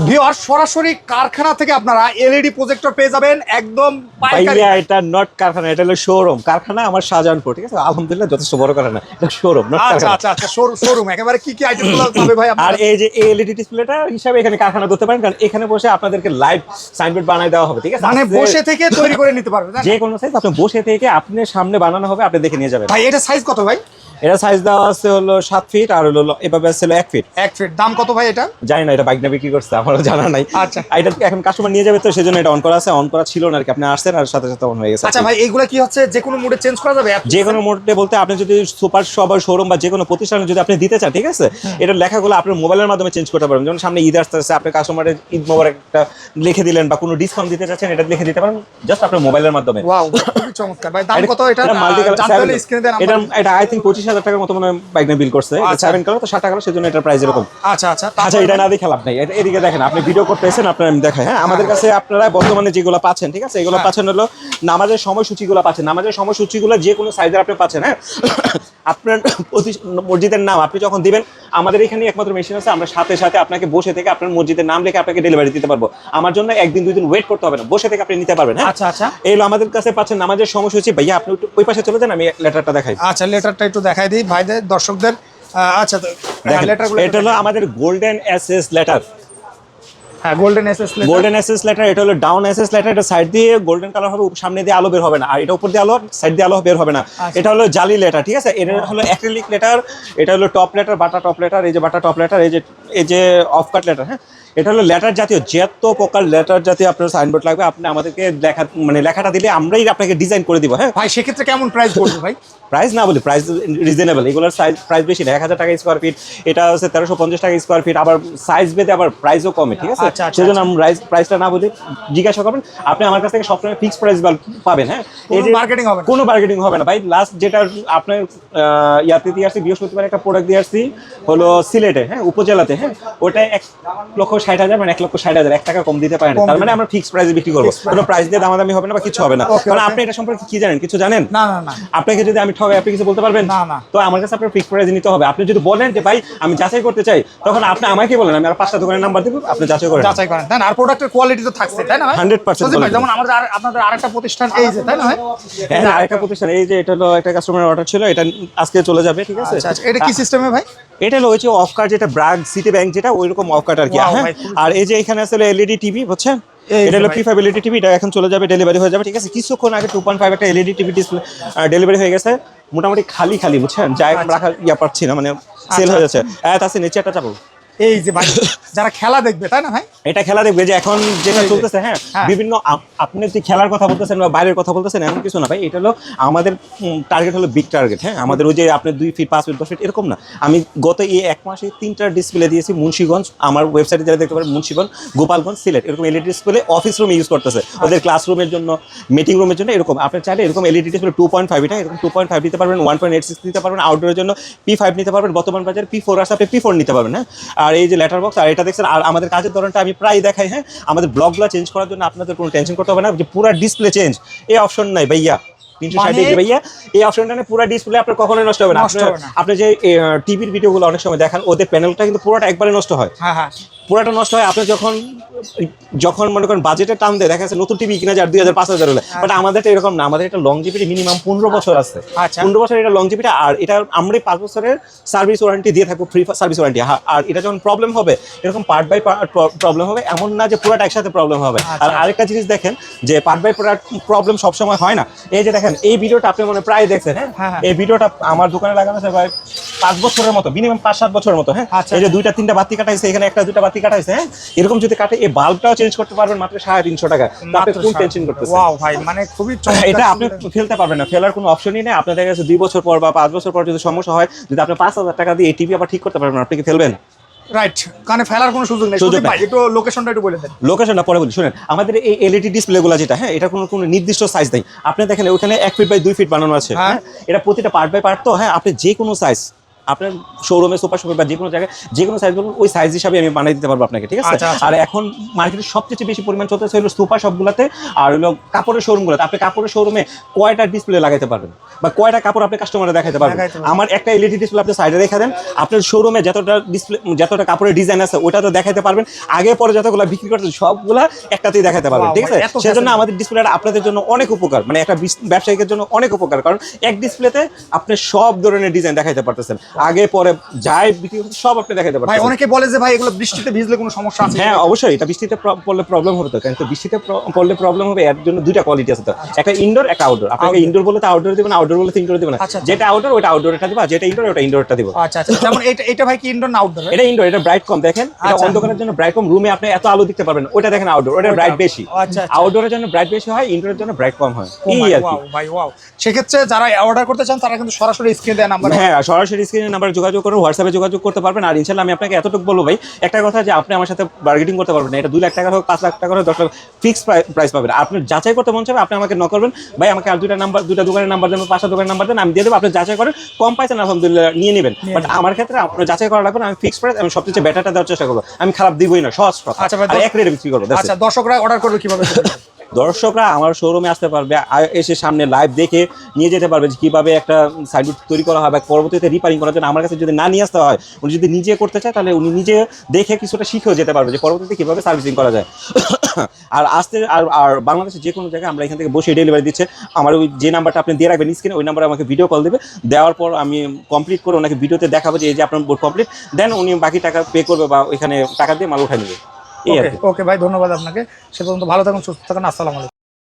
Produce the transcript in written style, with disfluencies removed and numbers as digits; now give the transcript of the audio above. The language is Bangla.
ভিউয়ার সরাসরি কারখানা থেকে আপনারা এলইডি প্রজেক্টর পেয়ে যাবেন একদম পাইকারি। ভাইয়া এটা নট কারখানা, এটা হলো শোরুম। কারখানা আমার শাহজাহানপুর, ঠিক আছে, আলহামদুলিল্লাহ যথেষ্ট বড় কারখানা, এটা শোরুম নট আচ্ছা কারখানা। আচ্ছা আচ্ছা, শোরুম একেবারে কি আইটেমগুলো পাবে ভাই আর আপনারা? এই যে এলইডি ডিসপ্লেটা হিসাবে এখানে কারখানা ধরতে পারেন, কারণ এখানে বসে আপনাদেরকে লাইভ সাইনবোর্ড বানায় দেওয়া হবে, ঠিক আছে, মানে বসে থেকে তৈরি করে নিতে পারবে, তাই না? যে কোনো সাইজ আপনি বসে থেকে আপনার সামনে বানানো হবে, আপনি দেখে নিয়ে যাবেন। ভাই এটা সাইজ কত ভাই? এটা সাইজ দেওয়া আছে হলো 7 ফিট, আর হলো এভাবে আছে 1 ফিট। 1 ফিট। দাম কত ভাই এটা? জানি না, এটা বাইক না বিক্রি করছে, আমারও জানা নাই। আচ্ছা, এটা এখন কাস্টমার নিয়ে যাবে, তো সেজন্য এটা অন করা আছে, অন করা ছিল না আর কি, আপনি আসছেন আর সাথে সাথে অন হয়ে গেছে। আচ্ছা ভাই এইগুলা কি হচ্ছে যে কোনো মুডে চেঞ্জ করা যাবে? যে কোনো মোডে বলতে আপনি যদি সুপার শপ বা শোরুম বা যে কোনো প্রতিষ্ঠানে যদি আপনি দিতে চান, ঠিক আছে, এটার লেখাগুলো আপনার মোবাইলের মাধ্যমে চেঞ্জ করতে পারবেন। যেমন সামনে ঈদ আসতেছে, আপনি কাস্টমারের ঈদ মোবারক একটা লিখে দিলেন, বা কোনো ডিসকাউন্ট দিতে চাচ্ছেন, এটা লিখে দিতে পারেন জাস্ট আপনার মোবাইলের মাধ্যমে। ওয়াও, খুবই চমৎকার ভাই। দাম কত এটা? মাল্টিকালার জানতে হলে স্ক্রিনে দেন এটা নাম্বার। এটা আই থিং 25,000 টাকার মতো মনে হয় বাইক বিল করছে। এটা 7 কালার তো 7 টাকা, সেজন্য এটার প্রাইস এরকম। আচ্ছা আচ্ছা আচ্ছা, এটা না দেখে লাভ নাই, এদিকে দেখেন, আপনি ভিডিও করতেছেন, আপনার আমি দেখাই। হ্যাঁ, আমাদের কাছে আপনারা বর্তমানে যেগুলো পাচ্ছেন, ঠিক আছে, এগুলো পাচ্ছেন হলো নামাজের সময়সূচিগুলো পাচ্ছেন, নামাজের সময়সূচিগুলো যে কোনো সাইজের আপনি পাচ্ছেন। হ্যাঁ, আপনার মসজিদের নাম আপনি যখন দিবেন, আমাদের এখানে একমাত্র মেশিন আছে, আমরা সাথে সাথে আপনাকে বসে থেকে আপনার মসজিদের নাম লিখে আপনাকে ডেলিভারি দিতে পারবো। আমার জন্য একদিন 2 দিন ওয়েট করতে হবে না, বসে থেকে আপনি নিতে পারবেন। হ্যাঁ, আচ্ছা আচ্ছা, এই হলো আমাদের কাছে পাচ্ছেন নামাজের সময়সূচি। ভাইয়া আপনি ওই পাশে চলে যান, আমি লেটারটা দেখাই। আচ্ছা লেটারটা একটু দেখাই দিই ভাইদের দর্শকদের। আচ্ছা তো লেটারগুলো এটা হলো আমাদের গোল্ডেন এসএস লেটার। হ্যাঁ, golden SS letter. Golden SS letter, এটা হলো ডাউন এসএস লেটার। এটা সাইড দিয়ে গোল্ডেন কালার হবে, সামনে দিয়ে আলো বের হবে না, আর এটা উপর দিয়ে আলো, সাইড দিয়ে আলো বের হবে না। এটা হলো জালি লেটার, ঠিক আছে। এটা হলো অ্যাক্রিলিক লেটার, এটা হলো টপ লেটার, বাটা টপ লেটার, এই যে বাটা টপ লেটার, এই যে অফ কাট লেটার। হ্যাঁ, এটা হলো লেটার জাতীয়, যত প্রকার লেটার জাতীয় আপনার সাইনবোর্ড লাগবে, আপনি আমাদেরকে লেখাটা দিলে আমরাই আপনাকে ডিজাইন করে দিব। হ্যাঁ ভাই সেক্ষেত্রে কেমন প্রাইস পড়বে ভাই? প্রাইস না বলি, প্রাইস রিজনেবল। এগুলোর প্রাইস বেশি না, 1000 টাকা স্কোয়ার ফিট, এটা হচ্ছে 1350 টাকা স্কোয়ার ফিট। আবার সাইজ ভেদে আবার প্রাইসও কমে, ঠিক আছে। সেজন্য আমি প্রাইসটা না বলি, জিজ্ঞাসা করবেন, আপনি আমার কাছ থেকে সবসময় ফিক্সড প্রাইস পাবেন। হ্যাঁ, এই যে মার্কেটিং হবে না, কোনো মার্কেটিং হবে না ভাই। লাস্ট যেটা আপনার ইয়াতে দিয়ে আসছি, বৃহস্পতিবার একটা প্রোডাক্ট দিয়ে আসছি হলো সিলেটে, হ্যাঁ, উপজেলাতে। হ্যাঁ, ওটা 1,60,000, মানে 1,60,000, 1 টাকা কম দিতে পারেন। তার মানে আমরা ফিক্সড প্রাইসে বিক্রি করবো, কোনো প্রাইস দিয়ে দামাদামি হবে না বা কিছু হবে না। কারণ আপনি এটা সম্পর্কে কি জানেন? কিছু জানেন না না না। আপনাকে যদি আমি ঠগাই, আপনি কিছু বলতে পারবেন না না। তো আমার কাছে আপনার ফিক্সড প্রাইস নিতে হবে। আপনি যদি বলেন যে ভাই আমি যাচাই করতে চাই, তখন আপনি আমাকে বলেন, আমি আর 5টা দোকানের নাম্বার দিব, আপনি যাচাই করেন, তাই না? আর প্রোডাক্টের কোয়ালিটি তো থাকছে, তাই না? 100% যেমন আমাদের আপনাদের আরেকটা প্রতিষ্ঠান এই যে, তাই না ভাই? হ্যাঁ, আরেকটা প্রতিষ্ঠান, এই যে এটা হলো একটা কাস্টমারের অর্ডার ছিল, এটা আজকে চলে যাবে, ঠিক আছে। আচ্ছা, এটা কি সিস্টেমে ভাই? এটা হলো হচ্ছে অফ কার্ড, যেটা ব্র্যাক সিটি ব্যাংক, যেটা ওইরকম অফ কার্ড আর কি। হ্যাঁ, আর এই যে এখানে আসলে এলইডি টিভি, বুঝছেন, এটা হলো P5 এলইডি টিভি, এটা এখন চলে যাবে, ডেলিভারি হয়ে যাবে, ঠিক আছে। কিছুক্ষণ আগে 2.5 একটা এলইডি টিভি ডিসপ্লে ডেলিভারি হয়ে গেছে, মোটামুটি খালি খালি, বুঝছেন, জায়গা রাখা পাচ্ছি না, মানে সেল হয়ে যাচ্ছে। আছে নিচে একটা চাপো। এই যে ভাই যারা খেলা দেখবে, তাই না ভাই? এটা খেলা দেখবে, যে এখন যেটা চলতেছে। হ্যাঁ, বিভিন্ন আপনি যে খেলার কথা বলতেছেন বা বাইরের কথা বলতেছেন, এমন কিছু না ভাই। এটা হলো আমাদের টার্গেট হলো বিগ টার্গেট। হ্যাঁ, আমাদের ওই যে আপনি 2 ফিট 5 ফিট 10 ফিট এরকম না। আমি গত এই 1 মাসে 3টা ডিসপ্লে দিয়েছি মুন্সিগঞ্জ, আমার ওয়েবসাইটে যারা দেখতে পারেন, মুন্সিগঞ্জ, গোপালগঞ্জ, সিলেট, এরকম এলইডি ডিসপ্লে অফিস রুমে ইউজ করতেছে, ওদের ক্লাসরুমের জন্য, মিটিং রুমের জন্য। এরকম আপনি চাইলে এরকম এলইডি ডিসপ্লে 2.5, এটা এরকম 2.5 দিতে পারবেন, 1.86 দিতে পারবেন, আউটডোরের জন্য P5 নিতে পারবেন, বর্তমান বাজারে P4 আছে, আপনি P4 নিতে পারবেন। হ্যাঁ, আর এই যে লেটার বক্স, আর এটা দেখছেন। আর আমাদের কাজের ধরনটা আমি প্রায় দেখাই। হ্যাঁ, আমাদের ব্লগগুলো চেঞ্জ করার জন্য আপনাদের কোনো টেনশন করতে হবে না, যে পুরো ডিসপ্লে চেঞ্জ এই অপশন নাই ভাইয়া। 360 ডিগ্রি ভাইয়া, এই অপশনটা নেই, পুরো ডিসপ্লে আপনার কখনোই নষ্ট হবে না। আপনি যে টিভির ভিডিওগুলো অনেক সময় দেখান, ওদের প্যানেলটা কিন্তু পুরোটা একবারে নষ্ট হয়। হ্যাঁ হ্যাঁ, পুরোটা নষ্ট হয়। আপনি যখন মনে করেন বাজেটের টান দেয়, দেখা যাচ্ছে নতুন টিভি কিনা যায় 2,000 5,000 হলে, বাট আমাদেরটা এরকম না। আমাদের এটা লংজিভিটি মিনিমাম 15 বছর আছে। 15 বছর এটা লংজিভিটি। আর এটা আমরা 5 বছরের সার্ভিস ওয়ারেন্টি দিয়ে থাকবো, ফ্রি সার্ভিস ওয়ারেন্টি। আর এটা যখন প্রবলেম হবে, এরকম পার্ট বাই পার্ট প্রবলেম হবে, এমন না যে পুরোটা একসাথে প্রবলেম হবে। আর আরেকটা জিনিস দেখেন, যে পার্ট বাই পার্ট প্রবলেম সবসময় হয় না। এই যে দেখেন, এই ভিডিওটা আপনি মনে প্রায় দেখছেন। হ্যাঁ, এই ভিডিওটা আমার দোকানে লাগানো আছে প্রায় 5 বছরের মতো, মিনিমাম 5-7 বছরের মতো। হ্যাঁ, এই যে 2-3টা বাতি কাটা হয়েছে, এখানে 1-2টা বাতি কাটা হয়েছে। হ্যাঁ, এরকম যদি কাটে, এই বাল্বটাও চেঞ্জ করতে পারবেন মাত্র 350 টাকা। আপনি কোন টেনশন করতেছেন? ওয়াও ভাই, মানে খুবই চমৎকার। এটা আপনি ফেলতে পারবেন না, ফেলার কোনো অপশনই নেই। আপনাদের কাছে 2 বছর পর বা 5 বছর পর যদি সমস্যা হয়, যদি আপনি 5,000 টাকা দিয়ে এই টিভি আবার ঠিক করতে পারবেন, আপনি কি ফেলবেন? রাইট, কারণে ফেলার কোনো সুযোগ নেই। ভাই একটু লোকেশনটা একটু বলে দেন। লোকেশনটা পরে বলি, শুনেন। আমাদের এই এলইডি ডিসপ্লেগুলো যেটা, হ্যাঁ, এটা কোনো নির্দিষ্ট সাইজ নেই। আপনি দেখেন ওখানে 1 ফিট বাই 2 ফিট বানানো আছে। হ্যাঁ, এটা প্রতিটা পার্ট বাই পার্ট, তো হ্যাঁ, আপনি যে কোনো সাইজ আপনার শোরুমে সোফা শপে বা যে কোনো জায়গায় যে কোনো সাইজ বলুন ওই সাইজ হিসাবে আমি বানিয়ে দিতে পারবো আপনাকে, ঠিক আছে? আচ্ছা, আচ্ছা। আর এখন মার্কেটে সবচেয়ে বেশি পরিমাণ চলতেছে হলো সোফা শপগুলোতে আর হলো কাপড়ের শোরুমগুলোতে। আপনি কাপড়ের শোরুমে কয়টা ডিসপ্লে লাগাইতে পারবেন বা কয়টা কাপড় আপনি কাস্টমারে দেখাতে পারবেন? আমার একটা এলইডি ডিসপ্লে আপনি সাইডে রেখে দেন, আপনার শোরুমে যতটা কাপড়ের ডিজাইন আছে ওটা তো দেখাতে পারবেন, আগে পরে যতগুলো বিক্রি করতে সবগুলা একটাতেই দেখাতে পারবেন, ঠিক আছে? সেজন্য আমাদের ডিসপ্লেটা আপনাদের জন্য অনেক উপকার, মানে একটা ব্যবসায়িকের জন্য অনেক উপকার, কারণ এক ডিসপ্লেতে আপনি সব ধরনের ডিজাইন দেখাতে পারতেছেন, আগে পরে যাই বিক্রি করতে সব আপনি দেখাতে ভাই পারতেছেন। অনেকে বলে যে ভাই এগুলো বৃষ্টিতে ভিজলে কোনো সমস্যা আছে? হ্যাঁ অবশ্যই, এটা বৃষ্টিতে পড়লে প্রবলেম হবে তো, কিন্তু বৃষ্টিতে পড়লে প্রবলেম হবে, এর জন্য দুইটা কোয়ালিটি আছে তো, একটা ইনডোর একটা আউটডোর। আপনাকে ইনডোর বলে তো আউটডোর দিবেন, আউটডোর বলে তো ইনডোর দিবেন না, যেটা আউটডোর ওটা আউটডোরটা দিবা, যেটা ইনডোর ওটা ইনডোরটা দিব। আচ্ছা আচ্ছা, যেমন এটা ভাই কি ইনডোর না আউটডোর? এটা ইনডোর, এটা ব্রাইট কম, দেখেন এটা অন্ধকারের জন্য ব্রাইট কম, রুমে আপনি এত আলো দেখতে পারবেন, ওটা দেখেন আউটডোর, ওটা ব্রাইট বেশি। আউটডোরের জন্য ব্রাইট বেশি হয়, ইনডোরের জন্য ব্রাইট কম হয়, এই আর কি। ভাই ওয়াও, সেক্ষেত্রে যারা অর্ডার করতে চান তারা কিন্তু সরাসরি স্ক্রিনে দেওয়া নাম্বার, হ্যাঁ সরাসরি স্ক্রিনের নাম্বারে যোগাযোগ করুন, হোয়াটসঅ্যাপে যোগাযোগ করতে পারবেন। আর ইনশাআল্লাহ আমি আপনাকে এতটুকু বলবো ভাই, একটা কথা যে আপনি আমার সাথে বার্গেনিং করতে পারবেন না, এটা 2 লাখ টাকা হোক 5 লাখ টাকা হোক 10 লাখ ফিক্স প্রাইস পাবেন। আপনি যাচাই করতে মন চাবে আপনি আমাকে নক করবেন, ভাই আমাকে আর দুইটা দোকানের নাম্বার দেন, 5টা দোকানের নাম্বার দেন, আমি দিয়ে দেবো, আপনি যাচাই করেন, কম পাইছেন আলহামদুলিল্লাহ নিয়ে নেবেন। বাট আমার ক্ষেত্রে আপনার যাচাই করা লাগবে না, আমি ফিক্স প্রাইস, আমি সবচেয়ে বেটারটা দেওয়ার চেষ্টা করবো, আমি খারাপ দিবই না, সহজ কথা। আচ্ছা ভাই, আর এক রেটে বিক্রি করবো। আচ্ছা দর্শকরা অর্ডার করবে কিভাবে? দর্শকরা আমার শোরুমে আসতে পারবে, এসে সামনে লাইভ দেখে নিয়ে যেতে পারবে যে কীভাবে একটা সাইডবোর্ড তৈরি করা হয় বা পরবর্তীতে রিপেয়ারিং করার জন্য আমার কাছে যদি না নিয়ে আসতে হয়, উনি যদি নিজে করতে চায় তাহলে উনি নিজে দেখে কিছুটা শিখেও যেতে পারবে যে পরবর্তীতে কীভাবে সার্ভিসিং করা যায়। আর আর বাংলাদেশের যে কোনো জায়গায় আমরা এখান থেকে বসে ডেলিভারি দিচ্ছে। আমার ওই যে নাম্বারটা আপনি দিয়ে রাখবেন স্ক্রিনে, ওই নাম্বারে আমাকে ভিডিও কল দেবে, দেওয়ার পর আমি কমপ্লিট করে ওনাকে ভিডিওতে দেখাবো যে এই যে আপনার বোর্ড কমপ্লিট, দেন উনি বাকি টাকা পে করবে বা ওইখানে টাকা দিয়ে মাল উঠাই নেবে। এই আর কি। ওকে ভাই, ধন্যবাদ আপনাকে। সে পর্যন্ত ভালো থাকুন, সুস্থ থাকুন, আসসালামু আলাইকুম।